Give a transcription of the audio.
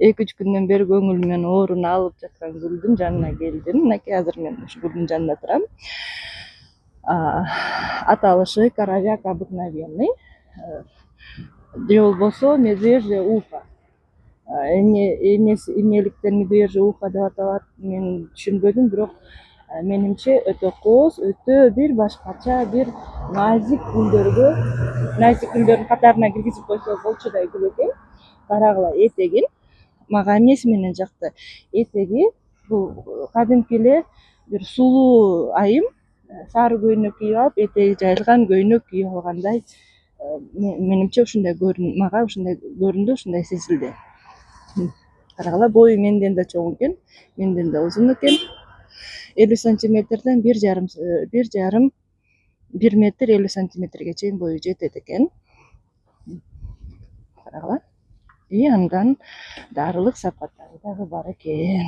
2-3 күндөн бeri көңүлүмөн ооруну алып жаткан гүлдүн жанына келдим. Мынакей азыр мен ушу гүлдүн жанында турам. Аталышы Коровяк обыкновенный. Же болбосо медвежье ухо. Эмнеликтен медвежье ухо деп аталат мен түшүнбөдүм, бирок менимче өтө кооз, өтө бир башкача, бир назик гүлдөрдүн катарына киргизип койсо болчудай гүл экен. Карагыла этегин мага эмнеси менен жакты. Этеги бул кадимки эле бир сулуу айым сары көйнөк кийип алып, этеги жайылган көйнөк кийип алгандай, менимче ушундай мага ушундай көрүндү, ушундай сезилди. Карагыла, бою менден да чоң экен, менден да узун экен. 50 сантиметрден 1 метр 50 сантиметрге чейин бою жетет экен. Карагыла. И андан дарылык сапаттары дагы бар экен.